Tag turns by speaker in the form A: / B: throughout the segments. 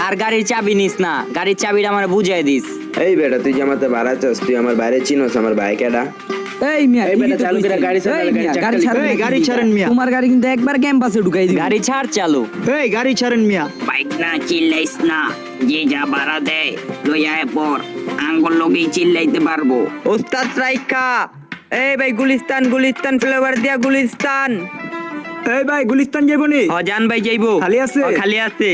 A: আর গাড়ির চাবি নিস না, গাড়ির চাবিটা আমার বুঝাই দিস।
B: এই বেটা তুই যে আমাতে ভাড়া চাস, তুই আমার বাইরে চিনোস, আমার ভাই কেডা?
C: এই মিয়া
B: এই বেটা
C: ঠিকই তো
B: চালু করে
C: কইছি।
B: গাড়ি চালা,
C: এই
B: গাড়ি
C: মিয়া,
B: চাকা
C: গাড়ি
B: লিখে।
C: ছাড়েন
B: এই
C: নাকি
B: গাড়ি
C: দিদা?
B: ছাড়েন মিয়া।
C: তোমার গাড়ি কিন্তু একবার ক্যাম্পাসে ঢুকাই দিবি।
A: গাড়ি ছাড় চালু।
B: এই গাড়ি ছাড়েন মিয়া।
D: বাইক না চিল্লাইস না, যে যা ভাড়া দেয় লইয়া পর আঙ্গুল লগেই চিল্লাইতে পারবো।
E: ওস্তাদ রাইকা, এই ভাই গুলিস্তান গুলিস্তান ফ্লেভার দিয়া গুলিস্তান।
C: এই ভাই গুলিস্তান যাইবো নি?
E: হ জান ভাই যাইবো।
C: খালি আছে?
E: খালি আছে।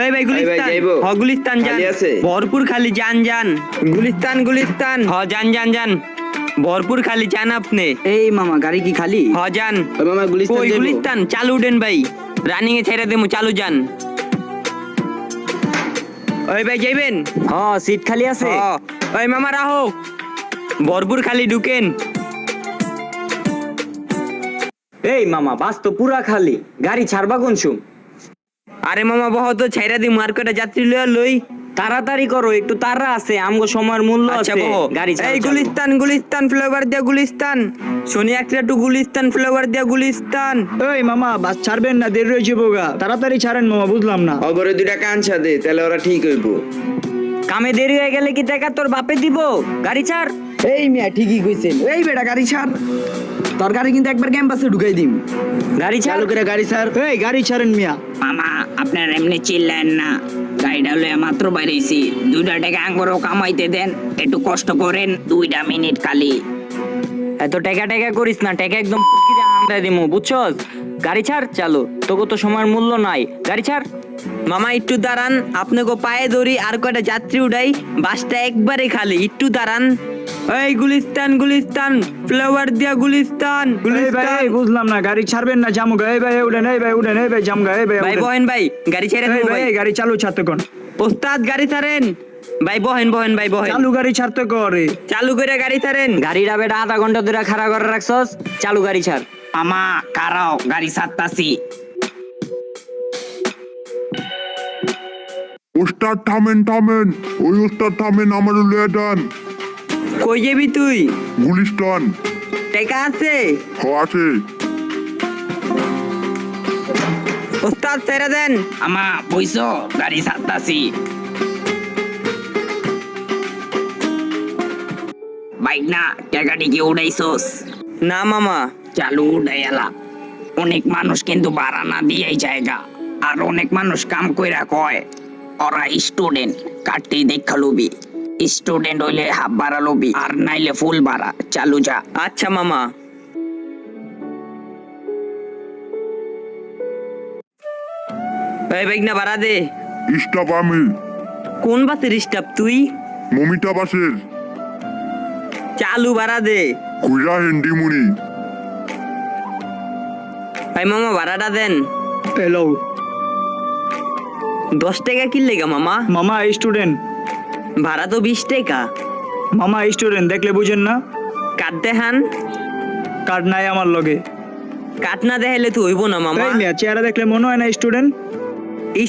E: এই ভাই গুলিস্তান
B: যাইবো?
E: হ গুলিস্তান যান।
B: খালি আছে?
E: ভরপুর খালি যান যান। গুলিস্তান গুলিস্তান হ যান যান যান। ভরপুর খালি যান আপনি।
C: এই মামা গাড়ি কি খালি?
E: হ যান।
B: ওই মামা গুলিস্তান
E: কই
B: যাইবো?
E: গুলিস্তান চালু উঠেন ভাই, রানিং এ ছেড়ে দেবো, চালু যান। ওই ভাই যাইবেন?
A: হ সিট খালি আছে।
E: হ। ওই মামা রাহো, ভরপুর খালি ঢুকেন।
A: এই মামা বাস তো পুরা খালি, গাড়ি ছাড়বা কোন সুম?
E: আরে মামা বহুত ছেড়ে দি, মার্কেটে যাত্রী লইয়া লই।
A: তাড়াতাড়ি করো, একটু তাড়া আছে, আমগো সময়ের মূল্য
E: আচ্ছা
A: আছে।
E: বহ।
A: গাড়ি ছাড়ো,
E: এই
A: চালু।
E: গুলিস্তান গুলিস্তান ফ্লেভার দিয়া গুলিস্তান। সোনি একটা টু গুলিস্তান ফ্লেভার দিয়া গুলিস্তান।
C: এই মামা বাস ছাড়বেন না, দেরি হয়ে যাবো গা। তাড়াতাড়ি ছাড়েন মামা, বুঝলাম না।
B: অগরে দুইটা কানসা দে, তাহলে ওরা ঠিক হইবো।
A: কামে দেরি হয়ে গেলে কি টাকা তোর বাপে দিব? গাড়ি ছাড়।
C: এই মিয়া ঠিকই কইছেন। এই বেটা গাড়ি ছাড়, তোর গাড়ি কিন্তু একবার ক্যাম্পাসে ঢুকাই দিম।
A: গাড়ি ছাড়।
B: চালু করে গাড়ি ছাড়।
C: এই গাড়ি ছাড়েন মিয়া।
D: মামা আপনার এমনি চিল্লেন না, গাড়িটা লইয়া মাত্র বাইরেছি, 2টা টাকা আঙ্গুরও কামাইতে দেন, একটু কষ্ট করেন, 2টা মিনিট খালি।
A: এত টাকা টাকা করিস না, টাকা একদম পুটকিতে হান্দাই দিমু, বুঝছস? গাড়ি ছাড় চালু, তোকে তো সময়ের মূল্য নাই, গাড়ি ছাড়।
E: মামা একটু দাঁড়ান, আপনাকে পায়ে ধরি, আর কয়টা যাত্রী উঠাই, বাসটা একবারে খালি, একটু দাঁড়ান। এই গুলিস্তান গুলিস্তান ফ্লেভার দিয়া গুলিস্তান
C: এই ভাই
E: গুলিস্তান।
C: এই বুঝলাম না, গাড়ি ছাড়বেন না জামুগা। এই ভাই উঠেন, এই ভাই উঠেন, এই ভাই জামুগা, এই ভাই
E: ভাই
C: উঠেন।
E: বহেন ভাই, গাড়ি ছেড়ে
C: এই
E: দেবো
C: ভাই
E: ভাই।
C: এই গাড়ি চালু ছাড়তে কোন?
E: ওস্তাদ গাড়ি ছাড়েন ভাই, বহেন বহেন ভাই বহেন।
C: চালু গাড়ি ছাড়তে করে।
E: চালু করে গাড়ি ছাড়েন।
A: গাড়িটা বেটা আধা ঘন্টা ধরে খাড়া করে রাখছস, চালু গাড়ি ছাড়।
D: মামা কারাও, গাড়ি ছাড়তাছি।
F: ওস্তাদ থামেন থামেন, ওই ওস্তাদ থামেন, আমার লয়ে যান।
E: কই যাবি তুই?
F: গুলিস্তান।
E: টাকা আছে?
F: আছে।
E: ওস্তাদ ছেড়ে দেন।
D: মামা বইসো, গাড়ি ছাড়তাছি। বাইক না টাকাটি কি উড়াইছোস?
E: না মামা।
D: চালু উড়াই এলা। অনেক মানুষ কিন্তু ভাড়া না দিয়েই জায়গা, আর অনেক মানুষ কাম কইরা কয় ওরা স্টুডেন্ট, কাটতেই দেখা লবি। স্টুডেন্ট হইলে হাফ ভাড়া লবি, আর নাইলে ফুল ভাড়া। চালু যা।
E: আচ্ছা মামা। এই বাইক না ভাড়া দে।
F: স্টাফ আমি।
E: কোন বাসের স্টাফ তুই?
F: মমিতা বাসের।
E: চালু ভাড়া দে।
F: খুঁজা হেন্ডিমুনি।
E: ভাই মামা ভাড়াটা দেন।
C: হ্যালো
E: 10 টাকা কিনলে গা মামা?
C: মামা স্টুডেন্ট।
E: ভাড়া তো 20 টাকা।
C: মামা স্টুডেন্ট, দেখলে বুঝেন না?
E: কাট দেখান।
C: কার্ড নাই আমার লগে।
E: কাট না দেখাইলে তো হইব না মামা।
C: এই মিয়া চেহারা দেখলে মনে হয় না স্টুডেন্ট?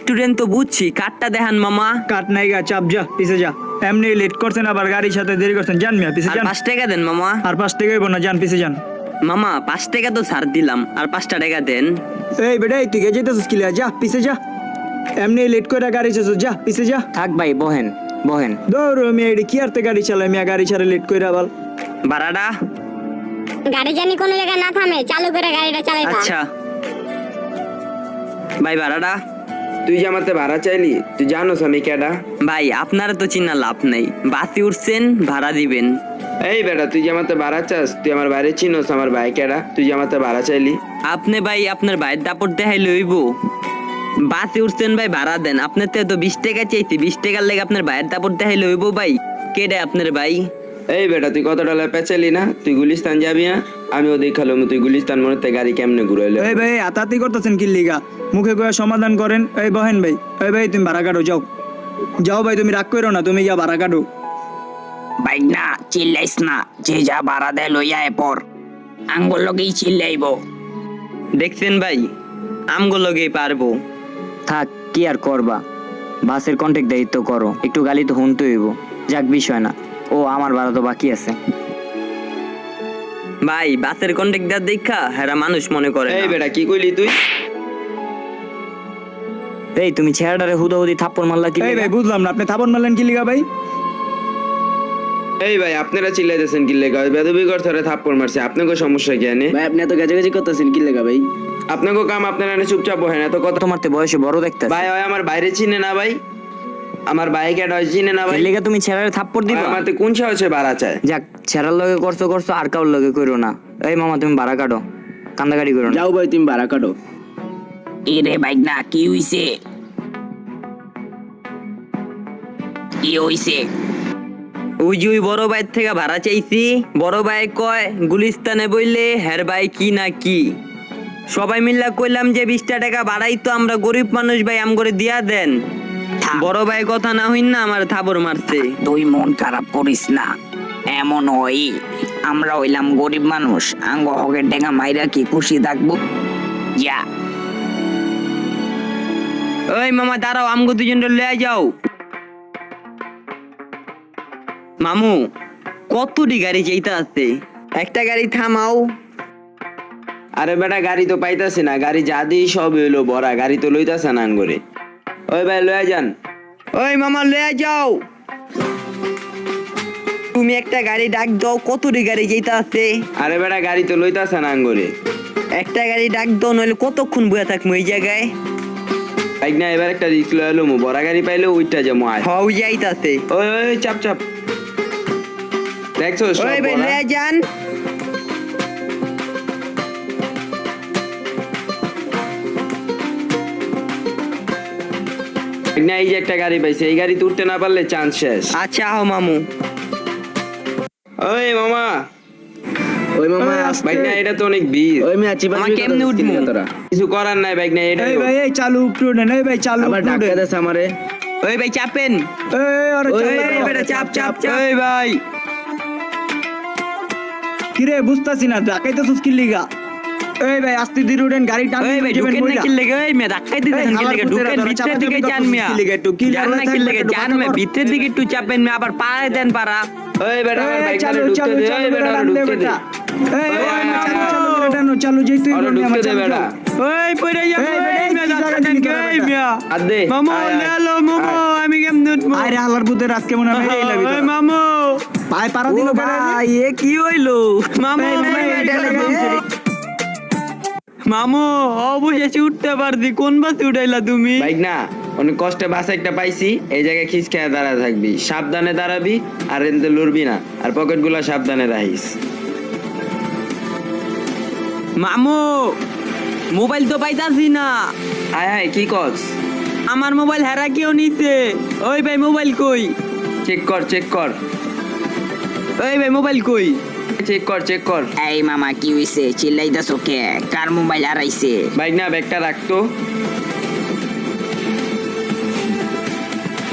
E: স্টুডেন্ট তো বুঝছি, কাটটা দেখান মামা।
C: কার্ড নাই গা, চাপ যা পিছে যা। এমনি লেট করছেন, আবার গাড়ির সাথে দেরি করছেন। যান মিয়া পিছে
E: আর
C: যান।
E: 5 টাকা দেন মামা।
C: আর 5 টাকা হইব না, যান পিছে যান।
E: মামা 5 টাকা তো ছাড় দিলাম, আর 5 টাকা দেন।
C: এই বেটা তুই কে যেতেছিস কি লিয়া? যা পিছে যা। এমনি লেট করে গাড়ি চালাচ্ছিস, যা পিছে যা।
A: থাক ভাই, বহেন বহেন।
C: দৌড় মিয়া, এডি কি আরতে গাড়ি চালায় মিয়া, গাড়ি ছাড়ে লেট কইরা আবার।
E: ভাড়াটা?
G: গাড়ি জানি কোনো জায়গায় না থামে, চালু করে গাড়িটা চালাইবা।
E: আচ্ছা ভাই ভাড়াটা?
B: তুই যে আমাতে ভাড়া চাইলি, তুই জানোস আমি কেডা?
E: ভাই আপনারা তো চিনা লাভ নেই, বাসে উঠছেন ভাড়া দিবেন।
B: এই বেটা তুই যে আমাতে ভাড়া চাস, তুই আমার বাইরে চিনোস, আমার ভাই কেডা? তুই যে আমাতে ভাড়া চাইলি।
E: আপনি ভাই আপনার ভাইয়ের দাপট দেখাই লইব। বাসে উঠছেন ভাই ভাড়া দেন। আপনার তো 20 টাকা চাইছি, 20 টাকার লেগে আপনার ভাইয়ের দাপট দেখাই লইব ভাই। কেডা আপনার ভাই?
B: এই বেটা তুই কত ডলার পেঁচালি না? তুই গুলিস্তান যাবি না? আমিও দেখালাম তুই গুলিস্তান মনে হয় গাড়ি কেমনে ঘুরাইলে।
C: এই ভাই আতাতি করতেছেন কি লিগা? মুখে কয়ে সমাধান করেন। এই বহেন ভাই, এই ভাই তুমি ভাড়া কাটো, যাও যাও ভাই, তুমি রাগ করো না, তুমি গিয়া ভাড়া কাটো।
D: বাইক না চিল্লাইস না, যে যা ভাড়া দেয় লইয়া পর আঙ্গুল লগেই চিল্লাইব।
E: দেখছেন ভাই, আমগুলোকেই পারবো।
A: থাক কি আর করবা, বাসের কন্ট্যাক্ট দায়িত্ব করো, একটু গালি তো শুনতে হইব। যাক বিষয় না, ও আমার ভাড়া তো বাকি আছে।
E: ভাই বাসের কন্ট্রাক্টর দেখা হেরা মানুষ মনে করে
B: এই
E: না।
B: বেটা কি কইলি তুই?
A: এই তুমি ছেড়াটারে হুদাহুদি থাপ্পড় মারলা কি
C: এই ভাই বুঝলাম না, আপনি থাপন মারলেন কি লিগা ভাই?
B: এই ভাই আপনারা চিল্লাইতেছেন কি লেগা? বেদবি করতে থাপ্পড় মারছে, আপনাকে সমস্যা কি আনে?
H: ভাই আপনি এত গাজাগাজি করতেছেন কি লেগা ভাই?
B: আপনাকে কাম আপনারা এনে চুপচাপ বহেন, এত কথা।
A: তোমারতে বয়সে বড় দেখতে
B: ভাই হয় আমার বাইরে চিনে না ভাই, আমার বাইক এটা চিনে না ভাই।
A: লেগে তুমি ছেড়ারে থাপ্পড় দিবা?
B: আমার কোন সাহসে বাড়া চায়?
A: যাক, ছেড়ার লগে করছো করছো, আর কাউর লগে করো না। এই মামা তুমি ভাড়া কাটো, কান্দাকাটি করো না।
H: যাও ভাই তুমি ভাড়া কাটো।
D: এ রে বাইক না, কি হইছে? কি হইছে?
E: ওই যে ওই বড় ভাইয়ের থেকে ভাড়া চাইছি, বড় ভাই কয় গুলিস্তানে বইলে হের ভাই কি না কি। সবাই মিল্লা কইলাম যে 20 টাকা বাড়াই তো আমরা গরিব মানুষ ভাই, আম করে দিয়া দেন। বড় ভাই কথা না হইন না আমার থাবর মারছে।
D: তুই মন খারাপ করিস না, এমন হই আমরা হইলাম গরিব মানুষ, আঙ্গ হকের ডেঙ্গা মাইরা কি খুশি থাকবো? যা
E: ওই মামা দাঁড়াও, আমগো দুজন লয়ে যাও। মামু কতটি গাড়ি চাইতে আছে, একটা গাড়ি থামাও।
B: আরে বেটা গাড়ি তো পাইতাছি না, গাড়ি যা দিই সব হইলো ভরা, গাড়ি তো লইতাছে না করে। ওই ভাই লয়ে যান।
E: ওই মামা লয়ে যাও। তুমি একটা গাড়ি ডাক দাও, কতটি গাড়ি চাইতে আছে?
B: আরে বেটা গাড়ি তো লইতাছে না করে।
E: একটা গাড়ি ডাক দাও, নইলে কতক্ষণ বয়ে থাকবো এই জায়গায়।
B: বাইক না এবার একটা রিস্ক লয়ে এলো, বড় গাড়ি পাইলে ওইটা যেমন আয়।
E: হও যাইতাছে।
B: ওই ওই চাপ চাপ, দেখছো সব
E: ওই ভাই
B: ভরা।
E: লয়ে যান।
B: বাইক না এই যে একটা গাড়ি পাইছে, এই গাড়ি তুলতে না পারলে চান্স শেষ।
E: আচ্ছা আও মামু।
B: ওই মামা,
H: ওই মামা
B: বাইক না এটা তো অনেক ভিড়,
H: ওই মিয়া চিপা
E: আমার কেমনে উঠবো?
H: তোরা
B: কিছু করার নাই। বাইক না এটা
C: এই ভাই এই চালু উপরে উঠেন, এই ভাই চালু
H: আবার
C: উপরে
H: ডাক্তার
C: উঠেন।
H: দেছে আমারে।
E: ওই ভাই চাপেন।
C: এই আরে
H: ওই,
C: চালু
H: এই
C: করো।
E: বেটা চাপ চাপ চাপ। ওই ভাই
C: কিরে বুঝতাছি না, ডাকাইতেছিস কি লিগা? এই ভাই আস্তে ধীরে উঠেন, গাড়ি টান
E: ওই ভাই ঢুকেন না কি লেগে? ওই মে ধাক্কাই দিতেছেন কি লেগে? ঢুকেন ভিতরের দিকে যান মিয়া। যান না কি লেগে? যান মে ভিতরের দিকে একটু চাপেন মে, আবার পায়ে দেন পারা।
B: ওই বেটা আমার
C: এই
B: বাইক
C: চালু
B: ঢুকতে
C: চালু
B: দে,
C: চালু
B: ওই বেটা
C: টান দে
B: ঢুকতে দে।
C: বেটা। এই
B: ওই,
C: এই,
B: মামু।
C: চালু চালু করে টানো, চালু যেই তুই
B: আরে
C: বলবি আমার
B: ঢুকতে দে
C: চালু
B: বেটা।
C: যাও।
E: ওই পড়ে যাবো।
C: এই বেটা,
E: এই
C: কি
E: মে
C: জায়গা
E: ধাক্কা দেন
C: দিবি
E: কি?
C: তোরা
E: এই
C: বেটা?
E: মিয়া
B: আর দে,
E: মামু
B: আয়, আয়।
E: লেলো মামু, আমি কেমনে উঠবো?
C: আরে হালার পুতের আজকে মনে হয় মেরেই লাবি
E: ওই
C: তোরা।
E: মামু।
C: পায়ে পাড়া দিল
E: ও ভাই এ কি হইলো? মামু
C: এই ভাই,
E: এই
C: এটা
E: মামু।
C: লাগছে।
E: মামু অবশেষে উঠতে পারছি, কোন বাসে উঠাইলা তুমি?
B: বাইক না অনেক কষ্টে বাস একটা পাইছি, এই জায়গায় খিস খেয়ে দাঁড়া থাকবি, সাবধানে দাঁড়াবি আর এনতে লড়বি না, আর পকেট গুলা সাবধানে রাখিস।
E: মামু মোবাইল তো পাইতাছি না।
B: আয় হায় কি কস?
E: আমার মোবাইল হেরা কেউ নিছে। ওই ভাই মোবাইল কই?
B: চেক কর চেক কর
E: ওই ভাই মোবাইল কই?
B: চেক কর চেক কর।
D: এই মামা কি হইছে? চিল্লাইতাছো কে? কার মোবাইল হারাইছে?
B: বাইক না ব্যাগটা রাখতো।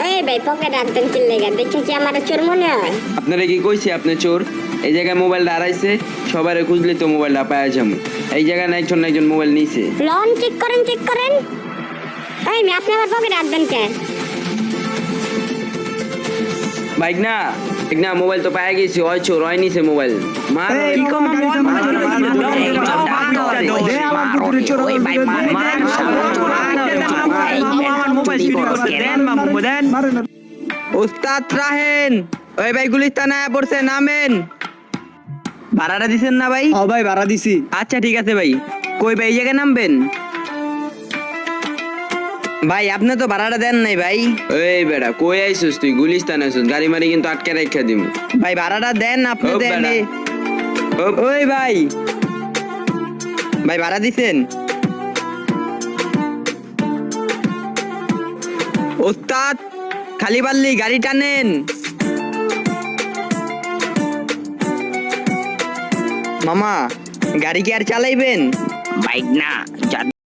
G: এই ভাই পকেট রাখতেন কি লেগা? দেখে কি আমার চোর মনে হয়?
B: আপনারা কি কইছি আপনি চোর? এই জায়গায় মোবাইলটা হারাইছে, সবারে খুঁজলে তো মোবাইলটা পাওয়া যাবে। এই জায়গায় না একজন না একজন মোবাইল নিছে।
G: লন চেক করেন চেক করেন। এই মেয়ে আপনি আমার পকেট রাখবেন কে?
B: বাইক না মোবাইল তো পাওয়া গেছে, ওই চোর ওই নিছে মোবাইল। মার
C: এই
E: কি
C: মামা,
E: কমা
C: গাড়ি
E: মোবাইল
C: থামাও,
E: মারো,
C: গাড়ি
E: মারো,
C: থামাও,
E: এই
C: গাড়ি
E: চোর
C: থামাও।
E: মারো,
C: দে আমার পুকুরে চোর
D: ওই ভাই মার,
C: দে,
D: মার,
C: দে,
E: আমার মোবাইল চুরি করছে। দেন মামু দেন।
C: মারেন না।
E: ওস্তাদ রাহেন। ওই ভাই গুলিস্তান আয়া পড়ছে, নামেন। ভাড়াটা দিছেন না ভাই?
C: ও ভাই ভাড়া দিছি।
E: আচ্ছা ঠিক আছে ভাই। কই ভাই এই জায়গায় নামবেন? ভাই আপনি তো ভাড়াটা দেন নাই ভাই।
B: এই বেটা কই আইছিস তুই? গুলিস্তান আইছিস, গাড়ি মারি কিন্তু আটকে রেখে দিমু।
E: ভাই ভাড়াটা দেন, আপনি
B: ও
E: দেন।
B: বেটা। ও
E: ওই ভাই ভাই ভাড়া দিছেন? ওস্তাদ খালি পারলি গাড়ি টানেন। মামা গাড়ি কি আর চালাইবেন?
D: বাইক না